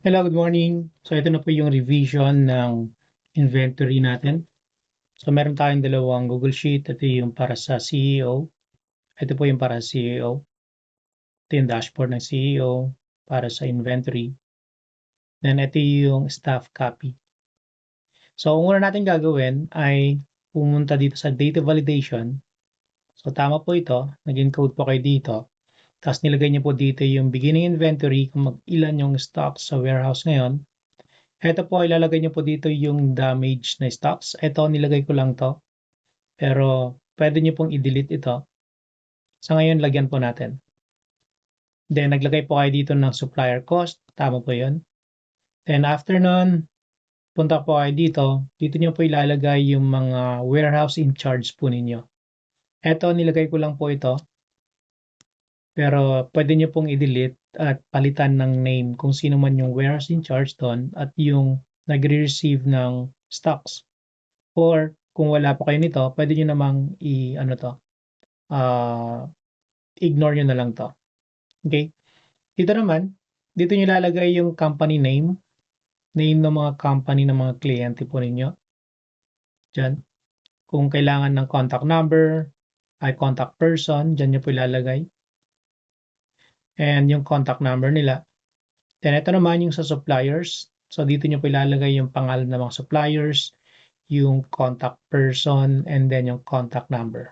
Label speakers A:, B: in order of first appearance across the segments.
A: Hello, good morning. So ito na po yung revision ng inventory natin. So meron tayong dalawang Google Sheet. Ito yung para sa CEO. Ito po yung para sa CEO. Ito yung dashboard ng CEO para sa inventory. Then ito yung staff copy. So ang una natin gagawin ay pumunta dito sa data validation. So tama po ito. Nag-encode po kayo dito. Tapos nilagay niyo po dito yung beginning inventory kung mag-ilan yung stocks sa warehouse ngayon. Ito po, ilalagay niyo po dito yung damage na stocks. Ito, nilagay ko lang to. Pero, pwede niyo pong i-delete ito. Sa ngayon, lagyan po natin. Then, naglagay po kayo dito ng supplier cost. Tama po yun. Then, after nun, punta po kayo dito. Dito niyo po ilalagay yung mga warehouse in charge po ninyo. Ito, nilagay ko lang po ito. Pero, pwede niyo pong i-delete at palitan ng name kung sino man yung warehouse in charge doon at yung nagre-receive ng stocks. Or kung wala pa kayo nito, pwede nyo namang ano to, ignore nyo na lang to. Okay? Dito naman, dito nyo lalagay yung company name ng mga company ng mga kliyente po ninyo. Diyan. Kung kailangan ng contact number, ay contact person, dyan nyo po ilalagay. And yung contact number nila. Then ito naman yung sa suppliers. So dito nyo po ilalagay yung pangalan ng mga suppliers, yung contact person, and then yung contact number.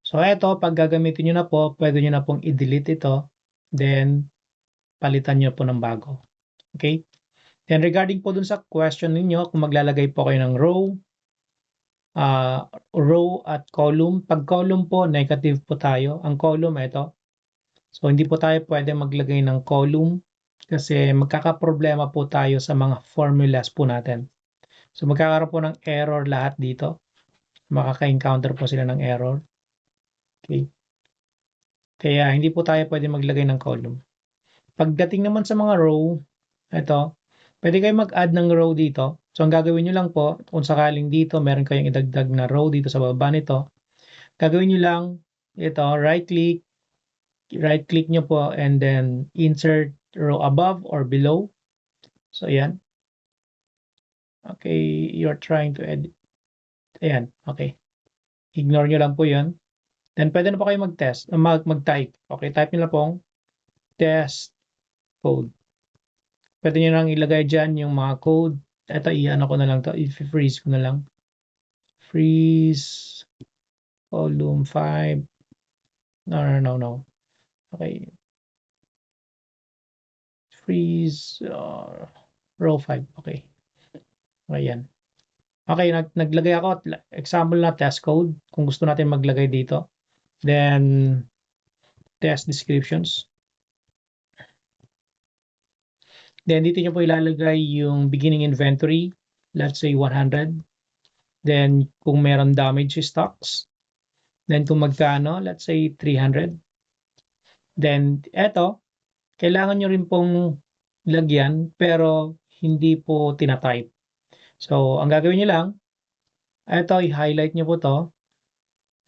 A: So eto, pag gagamitin nyo na po, pwede nyo na pong i-delete ito, then palitan nyo po ng bago. Okay? Then regarding po dun sa question ninyo, kung maglalagay po kayo ng row at column. Pag column po, negative po tayo. Ang column, ito. So hindi po tayo pwede maglagay ng column kasi magkakaproblema po tayo sa mga formulas po natin. So magkakaroon po ng error lahat dito. Makaka-encounter po sila ng error. Okay? Kaya hindi po tayo pwede maglagay ng column. Pagdating naman sa mga row, ito, pwede kayo mag-add ng row dito. So, ang gagawin nyo lang po, kung sakaling dito, meron kayong idagdag na row dito sa baba nito, gagawin nyo lang, ito, right-click nyo po, and then insert row above or below. So, ayan. Okay, you're trying to edit. Ayan, okay. Ignore nyo lang po yun. Then, pwede na po kayo mag-test, mag-type. Okay, type nyo lang pong test code. Pwede nyo lang ilagay dyan yung mga code. Ito, i-ano ko na lang to. I-freeze ko na lang. Freeze. Volume 5. No. Okay. Freeze. Row 5. Okay. Ayan. Okay, naglagay ako. Example na test code. Kung gusto natin maglagay dito. Then, test descriptions. Then, dito nyo po ilalagay yung beginning inventory. Let's say 100. Then, kung meron damage stocks. Then, kung magkano, let's say 300. Then, eto, kailangan nyo rin pong lagyan pero hindi po tinatype. So, ang gagawin nyo lang, eto, i-highlight nyo po to.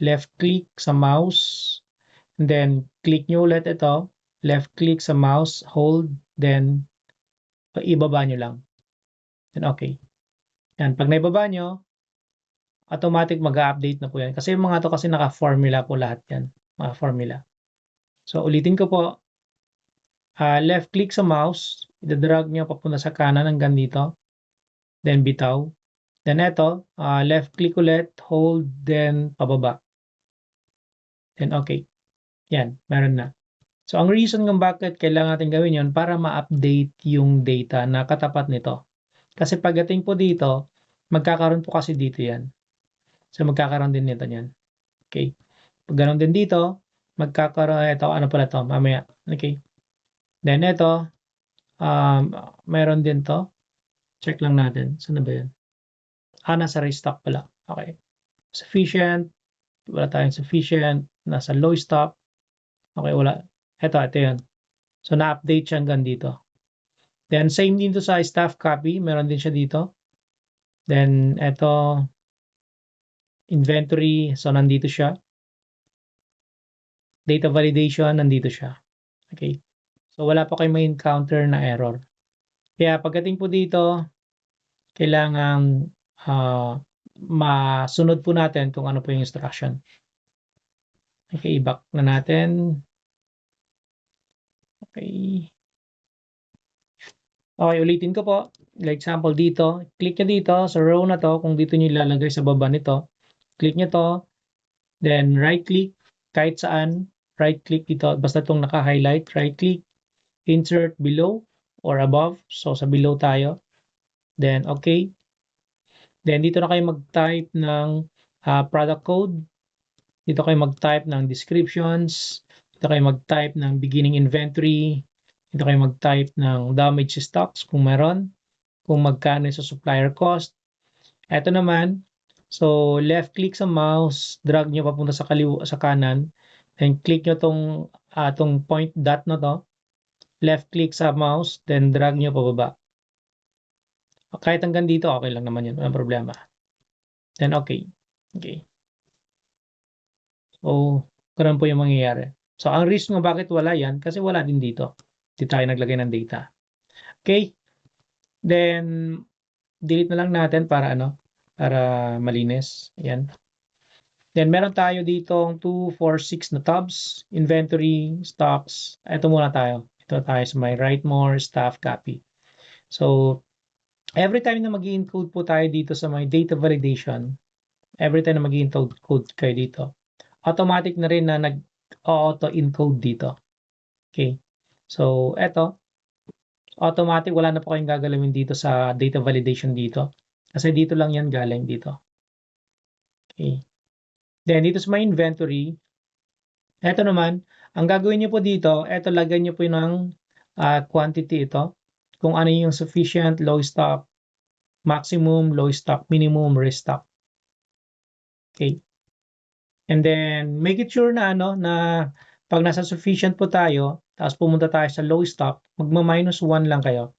A: Left click sa mouse. Then, click nyo ulit ito. Left click sa mouse, hold. Then, ibaba nyo lang. Then, okay. Yan, pag naibaba nyo, automatic mag-update na po yan. Kasi yung mga to kasi naka-formula po lahat yan. Mga formula. So, ulitin ko po. Left click sa mouse, i-drag nyo papunta sa kanan hanggang dito. Then bitaw. Then ito, left click ulit, hold, then pababa. Then okay. Yan, meron na. So ang reason kung bakit kailangan natin gawin yon para ma-update yung data na katapat nito. Kasi pagdating po dito, magkakaroon po kasi dito yan. So magkakaroon din nito yan. Okay. Pag ganoon din dito, magkakaroon ito, ano pala to, mamaya. Okay. Then ito, meron din to. Check lang natin. Saan na ba yan? Nasa restock pala. Okay. Sufficient. Wala tayong sufficient. Nasa low stop. Okay, wala. Ito yun. So, na-update siya hanggang dito. Then, same dito sa staff copy. Meron din siya dito. Then, ito, inventory. So, nandito siya. Data validation, nandito siya. Okay. So, wala pa kayo may encounter na error. Kaya pagdating po dito, kailangang masunod po natin kung ano po yung instruction. Okay, i-back na natin. Okay. Okay, ulitin ko po. Like example dito, click nyo dito sa row na to, kung dito nyo ilalagay sa baba nito. Click nyo to, then right click, kahit saan, right click dito, basta itong naka-highlight, right click, insert below or above. So sa below tayo. Then okay. Then dito na kayo mag-type ng product code. Dito kayo mag-type ng descriptions. Dito kayo mag-type ng beginning inventory. Dito kayo mag-type ng damage stocks kung meron. Kung magkano sa supplier cost. Ito naman, so left click sa mouse, drag nyo papunta sa sa kanan, then click nyo tong point dot na to, left click sa mouse, then drag nyo pababa. Kahit hanggang dito, okay lang naman yun, walang problema. Then okay. Okay. So, ganun po yung mangyayari. So, ang reason nga bakit wala yan, kasi wala din dito. Hindi tayo naglagay ng data. Okay. Then, delete na lang natin para malinis. Ayan. Then, meron tayo ditong 2, 4, 6 na tabs. Inventory, stocks. Ito muna tayo. Ito tayo sa my write more, staff, copy. So, every time na mag-i-encode po tayo dito sa my data validation, every time na mag-i-encode kayo dito, automatic na rin na nag-auto-encode dito. Okay. So, eto, automatic, wala na po kayong gagalawin dito sa data validation dito. Kasi dito lang yan galing dito. Okay. Then, dito sa my inventory, eto naman, ang gagawin nyo po dito, eto, lagyan nyo po ng quantity ito. Kung ano yung sufficient, low stock, maximum, low stock, minimum, restock. Okay. And then, make it sure na na pag nasa sufficient po tayo, tapos pumunta tayo sa low stock, magma-minus 1 lang kayo.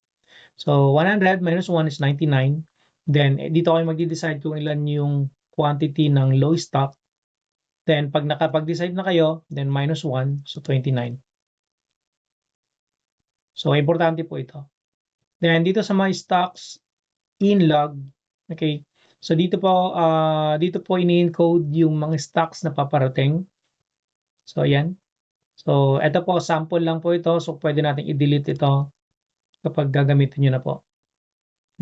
A: So, 100 minus 1 is 99. Then, dito kayo magde-decide kung ilan yung quantity ng low stock. Then, pag nakapag-decide na kayo, then minus 1, so 29. So, importante po ito. Then, dito sa my stocks in log, okay, so dito po ini-encode yung mga stocks na paparating. So, ayan. So, ito po, sample lang po ito. So, pwede natin i-delete ito kapag gagamitin nyo na po.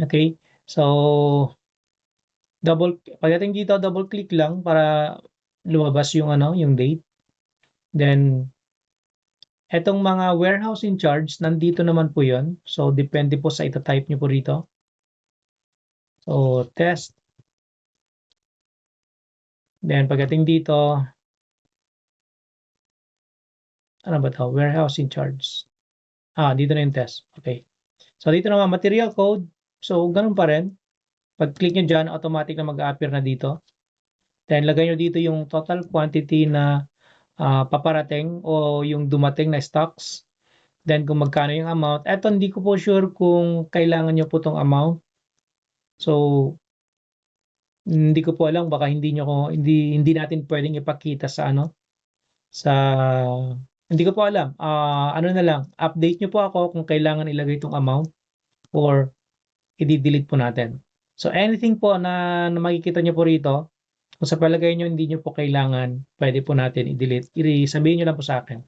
A: Okay? So, pagdating dito, double click lang para lumabas yung yung date. Then, etong mga warehouse in charge, nandito naman po yon. So, depende po sa ita-type nyo po rito. So, test. Then, pagdating dito, ano ba ito? Warehouse in charge. Dito na yung test. Okay. So, dito naman, material code. So, ganun pa rin. Pag-click nyo dyan, automatic na mag-appear na dito. Then, lagay nyo dito yung total quantity na paparating o yung dumating na stocks. Then, kung magkano yung amount. Eto, hindi ko po sure kung kailangan nyo po itong amount. So, hindi ko po alam. Baka hindi natin pwedeng ipakita sa hindi ko po alam. Ano na lang, update nyo po ako kung kailangan ilagay itong amount or i-delete po natin. So, anything po na makikita nyo po rito, kung sa palagay nyo hindi nyo po kailangan, pwede po natin i-delete. Sabihin nyo lang po sa akin.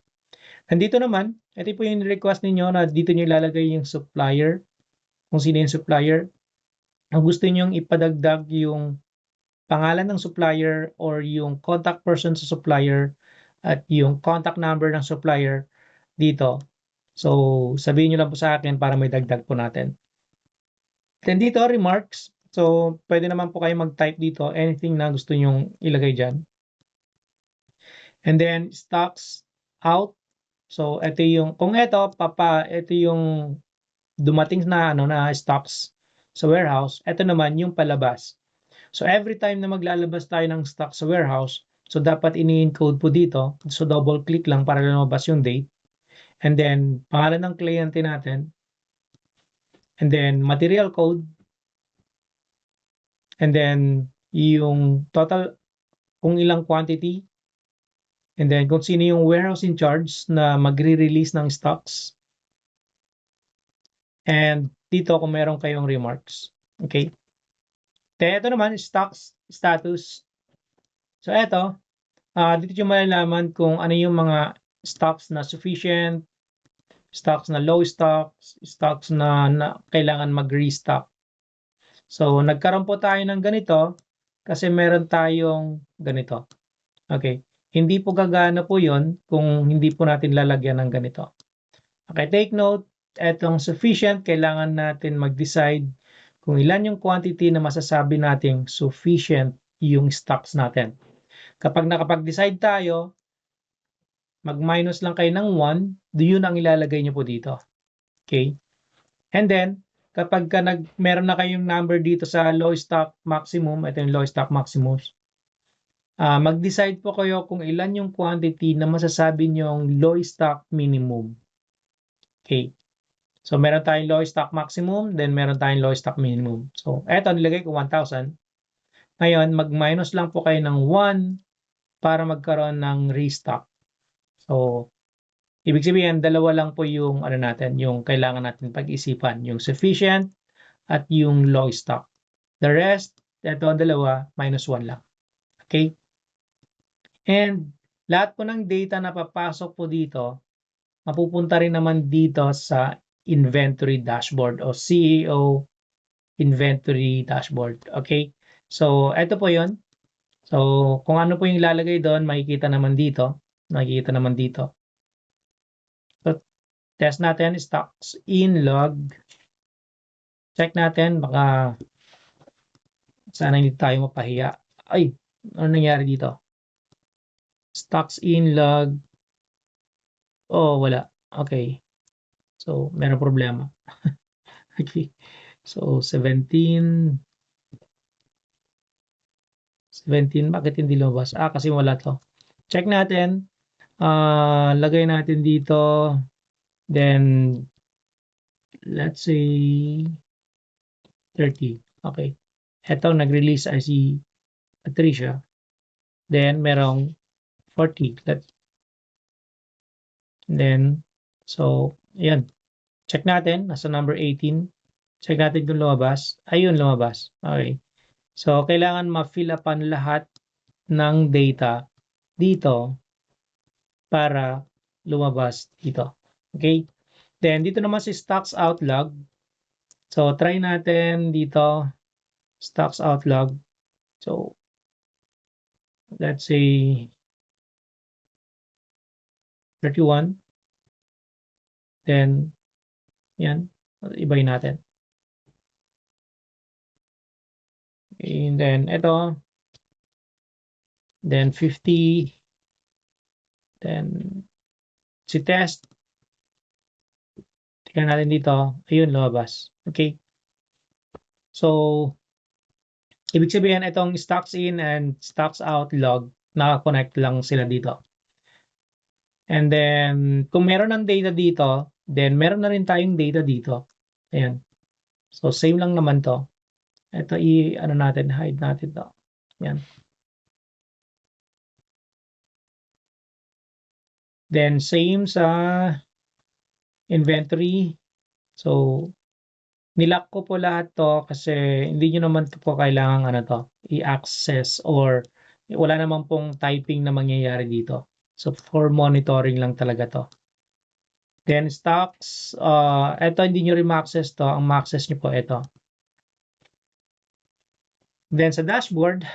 A: Nandito naman, ito po yung request ninyo na dito nyo ilalagay yung supplier. Kung sino yung supplier. Ang gusto nyo ipadagdag yung pangalan ng supplier or yung contact person sa supplier at yung contact number ng supplier dito. So, sabihin nyo lang po sa akin para may dagdag po natin. Then dito, remarks. So, pwede naman po kayo mag-type dito anything na gusto nyong ilagay dyan. And then, stocks out. So, ito yung, kung ito yung dumating na, na stocks sa warehouse. Ito naman yung palabas. So, every time na maglalabas tayo ng stock sa warehouse, so dapat ini-encode po dito. So, double click lang para lumabas yung date. And then, pangalan ng kliyente natin. And then, material code. And then, yung total, kung ilang quantity. And then, kung sino yung warehouse in charge na magre-release ng stocks. And dito kung meron kayong remarks. Okay? Then, ito naman, stocks status. So, ito, dito nyo malalaman kung ano yung mga stocks na sufficient, stocks na low stocks, stocks na kailangan mag-restock. So, nagkaroon po tayo ng ganito kasi meron tayong ganito. Okay. Hindi po gagana po yon kung hindi po natin lalagyan ng ganito. Okay, take note, etong sufficient, kailangan natin mag-decide kung ilan yung quantity na masasabi nating sufficient yung stocks natin. Kapag nakapag-decide tayo, mag-minus lang kayo ng 1, yun ang ilalagay nyo po dito. Okay? And then, kapag meron na kayong number dito sa low stock maximum, ito yung low stock maximum, mag-decide po kayo kung ilan yung quantity na masasabi nyong low stock minimum. Okay. So, meron tayong low stock maximum, then meron tayong low stock minimum. So, eto, nilagay ko 1,000. Ngayon, mag-minus lang po kayo ng 1 para magkaroon ng restock. So, ibig sabihin, dalawa lang po yung natin, yung kailangan natin pag-isipan, yung sufficient at yung low stock. The rest, eto ang dalawa, minus 1 lang. Okay? And lahat po ng data na papasok po dito, mapupunta rin naman dito sa inventory dashboard o CEO inventory dashboard. Okay? So, ito po yon. So, kung ano po yung ilalagay doon, makikita naman dito. Nakikita naman dito. So, test natin, stocks in log. Check natin, baka sana hindi tayo mapahiya. Ay, ano nangyari dito? Stocks in log. Oh, wala. Okay. So, meron problema. Okay. So, 17, bakit hindi lumabas? Kasi wala to. Check natin. Lagay natin dito. Then, let's say 30. Okay. Ito, nag-release ay si Patricia. Then, merong 40. Then, so, ayan. Check natin. Nasa number 18. Check natin kung lumabas. Ayun, lumabas. Okay. So, kailangan ma-fill upan lahat ng data dito para lumabas dito. Okay? Then, dito naman si stocks outlog. So, try natin dito, stocks outlog. So, let's say 31. Then, yan. Ibayin natin. And then, ito. Then, 50. Then, si test. Tingnan natin dito. Ayun, lumabas. Okay. So, ibig sabihin, itong stocks in and stocks out log, naka-connect lang sila dito. And then, kung meron ng data dito, then meron na rin tayong data dito. Ayan. So, same lang naman to. Ito, natin, hide natin to. Ayan. Then, same sa inventory. So, nilock ko po lahat to kasi hindi nyo naman po kailangan i-access or wala naman pong typing na mangyayari dito. So, for monitoring lang talaga to. Then, stocks. Ito, hindi nyo rin ma-access to. Ang ma-access nyo po ito. Then, sa dashboard,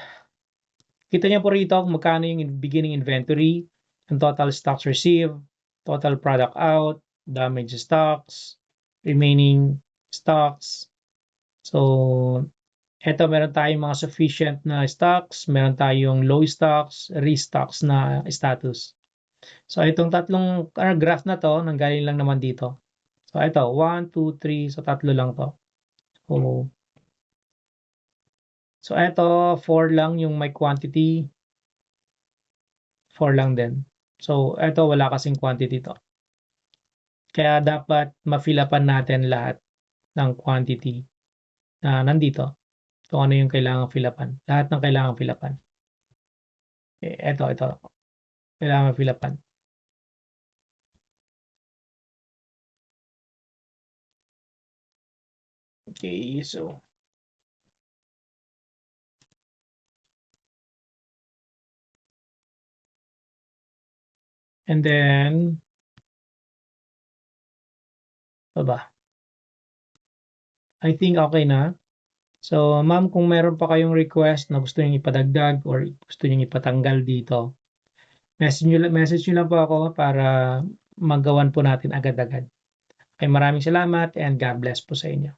A: kita nyo po rito kung magkano yung beginning inventory, ang total stocks received, total product out, damage stocks, remaining stocks. So, eto meron tayong mga sufficient na stocks, meron tayong low stocks, restocks na status. So, itong tatlong graph na to, nanggaling lang naman dito. So, ito, 1, 2, 3, so tatlo lang to. So, ito, 4 lang yung may quantity. 4 lang din. So, ito, wala kasing quantity to. Kaya dapat ma-fill upan natin lahat ng quantity na nandito. Kung ano yung kailangang fill upan. Lahat ng kailangang fill upan. Ito. Kailangan fill upan. Okay, so and then baba. I think okay na. So, ma'am, kung meron pa kayong request na gusto niyong ipadagdag or gusto niyong ipatanggal dito, message nyo lang po ako para magawan po natin agad-agad. Okay, maraming salamat and God bless po sa inyo.